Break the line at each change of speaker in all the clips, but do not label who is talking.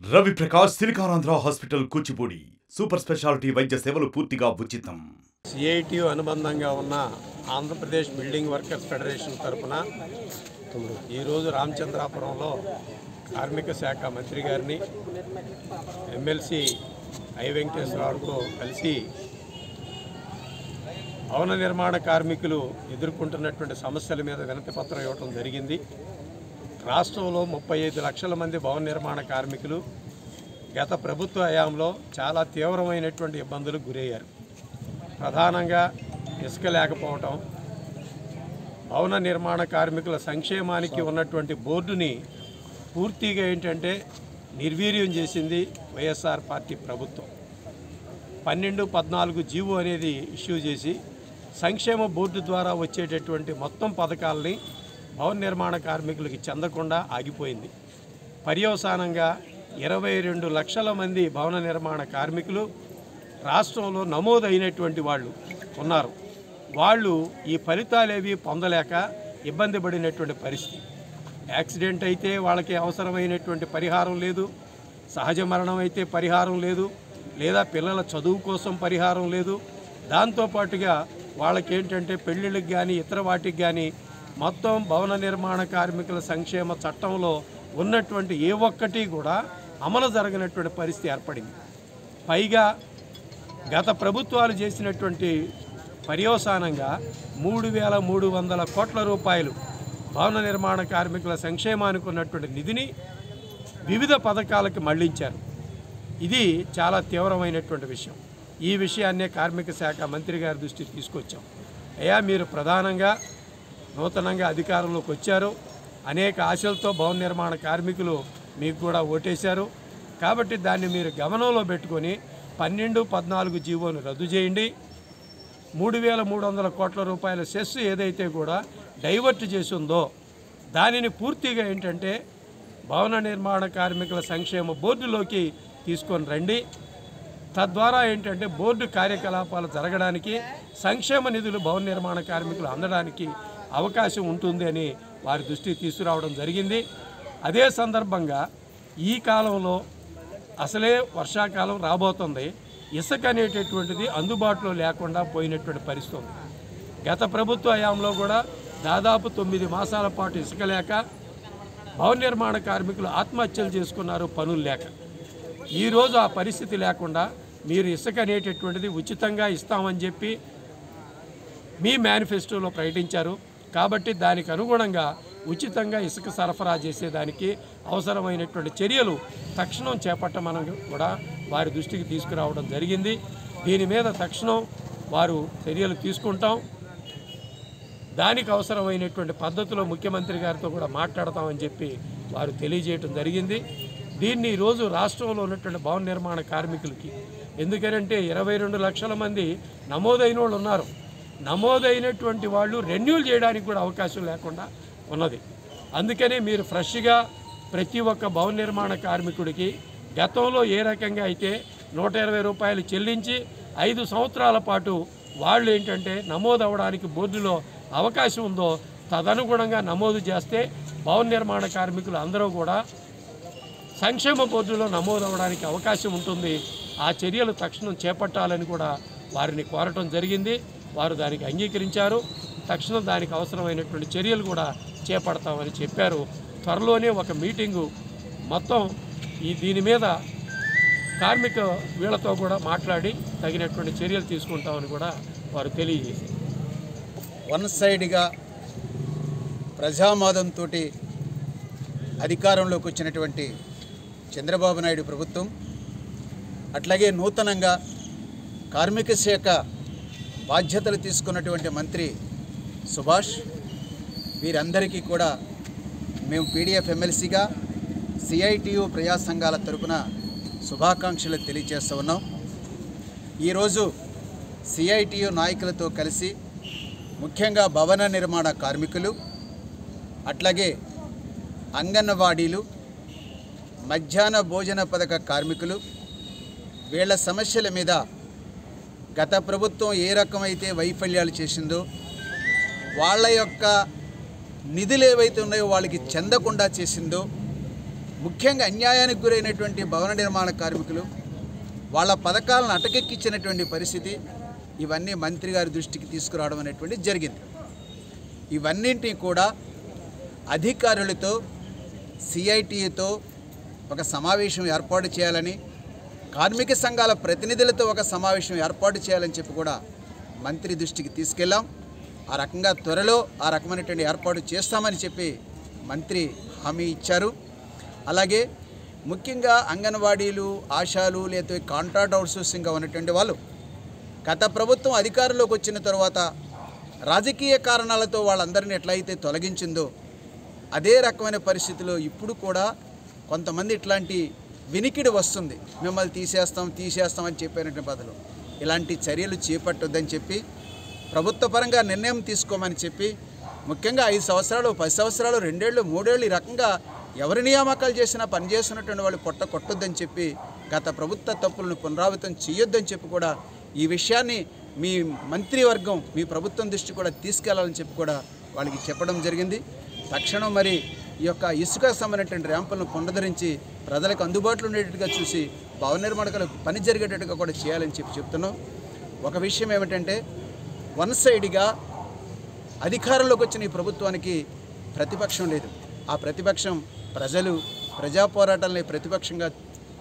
Ravi Prakash Siliconandhra hospital Kuchipudi super speciality వైద్య సేవలు పూర్తిగా ఉచితం.
సిఐటియు అనుబంధంగా ఉన్న ఆంధ్రప్రదేశ్ బిల్డింగ్ వర్కర్స్ ఫెడరేషన్ తరఫున ఈరోజు రామచంద్రాపురంలో కార్మిక శాఖ మంత్రి గారిని ఎమ్మెల్సీ ఐ వెంకటేశ్వరరావుతో కలిసి భవన నిర్మాణ కార్మికులు ఎదుర్కొంటున్నటువంటి సమస్యల మీద వినతి పత్రం ఇవ్వడం జరిగింది. రాష్ట్రంలో 35 లక్షల మంది భవన నిర్మాణ కార్మికులు గత ప్రభుత్వ హయాంలో చాలా తీవ్రమైనటువంటి ఇబ్బందులకు గురయ్యారు. ప్రధానంగా ఇసుక లేకపోవటం, భవన నిర్మాణ కార్మికుల సంక్షేమానికి ఉన్నటువంటి బోర్డుని పూర్తిగా ఏంటంటే నిర్వీర్యం చేసింది వైఎస్ఆర్ పార్టీ ప్రభుత్వం. 12-14 జీవో అనేది ఇష్యూ చేసి సంక్షేమ బోర్డు ద్వారా వచ్చేటటువంటి మొత్తం పథకాలని భవన నిర్మాణ కార్మికులకి చెందకుండా ఆగిపోయింది. పర్యవసానంగా 22 లక్షల మంది భవన నిర్మాణ కార్మికులు రాష్ట్రంలో నమోదైనటువంటి వాళ్ళు ఉన్నారు. వాళ్ళు ఈ ఫలితాలేవి పొందలేక ఇబ్బంది పడినటువంటి పరిస్థితి. యాక్సిడెంట్ అయితే వాళ్ళకి అవసరమైనటువంటి పరిహారం లేదు, సహజ మరణం అయితే పరిహారం లేదు, లేదా పిల్లల చదువు కోసం పరిహారం లేదు. దాంతోపాటుగా వాళ్ళకి ఏంటంటే పెళ్ళిళ్ళకి కానీ ఇతర వాటికి కానీ మొత్తం భవన నిర్మాణ కార్మికుల సంక్షేమ చట్టంలో ఉన్నటువంటి ఏ ఒక్కటి కూడా అమలు జరగనటువంటి పరిస్థితి ఏర్పడింది. పైగా గత ప్రభుత్వాలు చేసినటువంటి పర్యవసానంగా 3,300 కోట్ల రూపాయలు భవన నిర్మాణ కార్మికుల సంక్షేమానికి ఉన్నటువంటి నిధిని వివిధ పథకాలకు మళ్లించారు. ఇది చాలా తీవ్రమైనటువంటి విషయం. ఈ విషయాన్నే కార్మిక శాఖ మంత్రి గారి దృష్టికి తీసుకొచ్చాం. అయ్యా, మీరు ప్రధానంగా నూతనంగా అధికారంలోకి వచ్చారు, అనేక ఆశలతో భవన నిర్మాణ కార్మికులు మీకు కూడా ఓటేశారు. కాబట్టి దాన్ని మీరు గమనంలో పెట్టుకొని 12-14 జీవోను రద్దు చేయండి. 3,300 కోట్ల రూపాయల సెస్ ఏదైతే కూడా డైవర్ట్ చేసి ఉందో దానిని పూర్తిగా ఏంటంటే భవన నిర్మాణ కార్మికుల సంక్షేమ బోర్డులోకి తీసుకొని రండి. తద్వారా ఏంటంటే బోర్డు కార్యకలాపాలు జరగడానికి, సంక్షేమ నిధులు భవన నిర్మాణ కార్మికులు అందడానికి అవకాశం ఉంటుంది అని వారి దృష్టికి తీసుకురావడం జరిగింది. అదే సందర్భంగా ఈ కాలంలో అసలే వర్షాకాలం రాబోతుంది, ఇసుక అనేటటువంటిది అందుబాటులో లేకుండా పోయినటువంటి పరిస్థితి ఉంది. గత ప్రభుత్వ హయాంలో కూడా దాదాపు 9 మాసాల పాటు ఇసుక లేక భవన నిర్మాణ కార్మికులు ఆత్మహత్యలు చేసుకున్నారు పనులు లేక. ఈరోజు ఆ పరిస్థితి లేకుండా మీరు ఇసుక అనేటటువంటిది ఉచితంగా ఇస్తామని చెప్పి మీ మేనిఫెస్టోలో ప్రకటించారు. కాబట్టి దానికి అనుగుణంగా ఉచితంగా ఇసుక సరఫరా చేసేదానికి అవసరమైనటువంటి చర్యలు తక్షణం చేపట్టమని కూడా వారి దృష్టికి తీసుకురావడం జరిగింది. దీని మీద తక్షణం వారు చర్యలు తీసుకుంటాం. దానికి అవసరమైనటువంటి పద్ధతిలో ముఖ్యమంత్రి గారితో కూడా మాట్లాడతామని చెప్పి వారు తెలియజేయడం జరిగింది. దీన్ని ఈరోజు రాష్ట్రంలో ఉన్నటువంటి భవన నిర్మాణ కార్మికులకి, ఎందుకంటే 22 లక్షల మంది నమోదైన వాళ్ళు ఉన్నారు, నమోదైనటువంటి వాళ్ళు రెన్యూల్ చేయడానికి కూడా అవకాశం లేకుండా ఉన్నది. అందుకనే మీరు ఫ్రెష్గా ప్రతి ఒక్క భవన నిర్మాణ కార్మికుడికి గతంలో ఏ రకంగా అయితే 120 రూపాయలు చెల్లించి 5 సంవత్సరాల పాటు వాళ్ళు ఏంటంటే నమోదు అవ్వడానికి బోర్డులో అవకాశం ఉందో తదనుగుణంగా నమోదు చేస్తే భవన నిర్మాణ కార్మికులు అందరూ కూడా సంక్షేమ బోర్డులో నమోదు అవ్వడానికి అవకాశం ఉంటుంది. ఆ చర్యలు తక్షణం చేపట్టాలని కూడా వారిని కోరటం జరిగింది. వారు దానికి అంగీకరించారు. తక్షణం దానికి అవసరమైనటువంటి చర్యలు కూడా చేపడతామని చెప్పారు. త్వరలోనే ఒక మీటింగు మొత్తం దీని మీద కార్మిక వీళ్ళతో కూడా మాట్లాడి తగినటువంటి చర్యలు తీసుకుంటామని కూడా వారు తెలియజేశారు.
వన్ సైడ్గా ప్రజామోదంతో అధికారంలోకి వచ్చినటువంటి చంద్రబాబు నాయుడు ప్రభుత్వం, అట్లాగే నూతనంగా కార్మిక శాఖ బాధ్యతలు తీసుకున్నటువంటి మంత్రి సుభాష్, వీరందరికీ కూడా మేము పీడీఎఫ్ ఎమ్మెల్సీగా సిఐటియు ప్రజా సంఘాల తరపున శుభాకాంక్షలు తెలియజేస్తూ ఉన్నాం. ఈరోజు సిఐటియు నాయకులతో కలిసి ముఖ్యంగా భవన నిర్మాణ కార్మికులు, అట్లాగే అంగన్వాడీలు, మధ్యాహ్న భోజన పథక కార్మికులు, వీళ్ళ సమస్యల మీద గత ప్రభుత్వం ఏ రకమైతే వైఫల్యాలు చేసిందో వాళ్ళ యొక్క నిధులు ఏవైతే ఉన్నాయో వాళ్ళకి చెందకుండా చేసిందో ముఖ్యంగా అన్యాయానికి గురైనటువంటి భవన నిర్మాణ కార్మికులు వాళ్ళ పథకాలను అటకెక్కించినటువంటి పరిస్థితి, ఇవన్నీ మంత్రి గారి దృష్టికి తీసుకురావడం అనేటువంటిది జరిగింది. ఇవన్నింటినీ కూడా అధికారులతో సిఐటితో ఒక సమావేశం ఏర్పాటు చేయాలని, కార్మిక సంఘాల ప్రతినిధులతో ఒక సమావేశం ఏర్పాటు చేయాలని చెప్పి కూడా మంత్రి దృష్టికి తీసుకెళ్ళాం. ఆ రకంగా త్వరలో ఆ రకమైనటువంటి ఏర్పాటు చేస్తామని చెప్పి మంత్రి హామీ ఇచ్చారు. అలాగే ముఖ్యంగా అంగన్వాడీలు, ఆశాలు, లేకపోతే కాంట్రాక్ట్ అవుట్సోర్సింగ్గా ఉన్నటువంటి వాళ్ళు గత ప్రభుత్వం అధికారంలోకి వచ్చిన తర్వాత రాజకీయ కారణాలతో వాళ్ళందరినీ ఎట్లయితే తొలగించిందో అదే రకమైన పరిస్థితిలో ఇప్పుడు కూడా కొంతమంది ఇట్లాంటి వినికిడి వస్తుంది, మిమ్మల్ని తీసేస్తామని చెప్పినటువంటి బదులు ఇలాంటి చర్యలు చేపట్టొద్దని చెప్పి ప్రభుత్వ పరంగా నిర్ణయం తీసుకోమని చెప్పి, ముఖ్యంగా 5 సంవత్సరాలు, 10 సంవత్సరాలు, 2 ఏళ్ళు, 3 ఏళ్ళు ఈ రకంగా ఎవరి నియామకాలు చేసినా పనిచేస్తున్నటువంటి వాళ్ళు పొట్ట కొట్టొద్దని చెప్పి, గత ప్రభుత్వ తప్పులను పునరావృతం చేయొద్దని చెప్పి కూడా ఈ విషయాన్ని మీ మంత్రివర్గం మీ ప్రభుత్వం దృష్టి కూడా తీసుకెళ్లాలని చెప్పి కూడా వాళ్ళకి చెప్పడం జరిగింది. తక్షణం మరి ఈ యొక్క ఇసుక సంబంధించినటువంటి ర్యాంపులను పునరుద్ధరించి ప్రజలకు అందుబాటులో ఉండేటట్టుగా చూసి భవన నిర్మాణాలకు పని జరిగేటట్టుగా కూడా చేయాలని చెప్పి చెప్తున్నాం. ఒక విషయం ఏమిటంటే, వన్ సైడ్గా అధికారంలోకి వచ్చిన ఈ ప్రభుత్వానికి ప్రతిపక్షం లేదు. ఆ ప్రతిపక్షం ప్రజలు ప్రజా పోరాటాలని ప్రతిపక్షంగా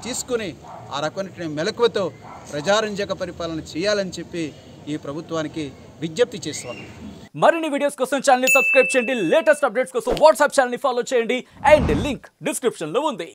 తీసుకుని ఆ రకమైన మెలకువతో ప్రజారంజక పరిపాలన చేయాలని చెప్పి ఈ ప్రభుత్వానికి విజ్ఞప్తి చేస్తున్నాం.
మరిన్ని వీడియోస్ కోసం ఛానల్ ని సబ్స్క్రైబ్ చేయండి, లేటెస్ట్ అప్డేట్స్ కోసం వాట్సాప్ ఛానల్ ని ఫాలో చేయండి అండ్ లింక్ డిస్క్రిప్షన్ లో ఉంది.